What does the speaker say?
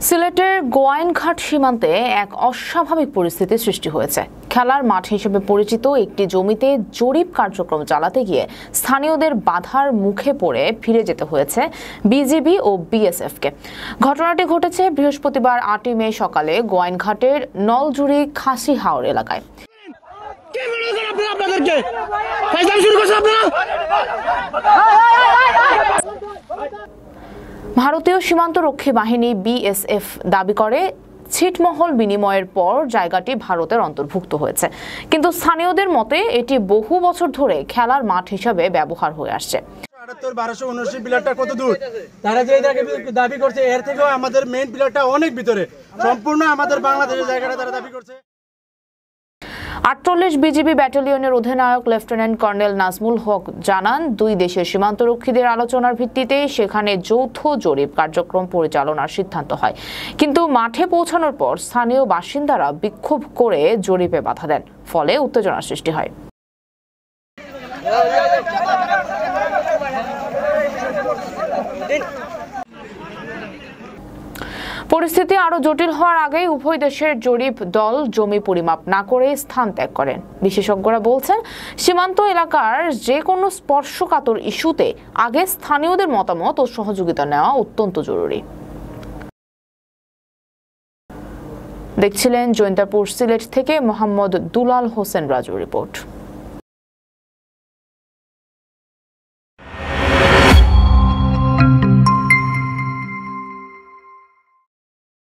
সিলেটের গোয়াইনঘাট সীমান্তে এক অস্বাভাবিক পরিস্থিতি সৃষ্টি হয়েছে। খেলার মাঠ হিসেবে পরিচিত একটি জমিতে জরিপ কার্যক্রম চালাতে গিয়ে স্থানীয়দের বাধার মুখে পড়ে ফিরে যেতে হয়েছে বিজিবি ও বিএসএফকে। ঘটনাটি ঘটেছে বৃহস্পতিবার 8 মে সকালে গোয়াইনঘাটের নলজুড়ি খাসি হাওর এলাকায়। ভারতীয় সীমান্তরক্ষী বাহিনী বিএসএফ দাবি করে ছিটমহল বিনিময়ের পর জায়গাটি ভারতের অন্তর্ভুক্ত হয়েছে, কিন্তু স্থানীয়দের মতে এটি বহু বছর ধরে খেলার মাঠ হিসেবে ব্যবহার হয়ে আসছে। 1279 পিলারটা কত দূর তারা যে দাবি করছে, এর থেকেও আমাদের মেইন পিলারটা অনেক ভিতরে, সম্পূর্ণ আমাদের বাংলাদেশের জায়গাটা তারা দাবি করছে। 48 বিজিবি ব্যাটালিয়নের অধিনায়ক লেফটেন্যান্ট কর্নেল নাজমুল হক জানান, দুই দেশের সীমান্তরক্ষীদের আলোচনার ভিত্তিতে সেখানে যৌথ জরিপ কার্যক্রম পরিচালনার সিদ্ধান্ত হয়, কিন্তু মাঠে পৌঁছানোর পর স্থানীয় বাসিন্দারা বিক্ষোভ করে জরিপে বাধা দেন, ফলে উত্তেজনার সৃষ্টি হয়। পরিস্থিতি আরো জটিল হওয়ার আগেই উভয় দেশের জরিপ দল জমি পরিমাপ না করে স্থান ত্যাগ করেন। বিশেষজ্ঞরা বলছেন, সীমান্ত এলাকার যে কোনো স্পর্শকাতর ইস্যুতে আগে স্থানীয়দের মতামত ও সহযোগিতা নেওয়া অত্যন্ত জরুরি। দেখছিলেন জৈন্তাপুর সিলেট থেকে মোহাম্মদ দুলাল হোসেন রাজুর রিপোর্ট।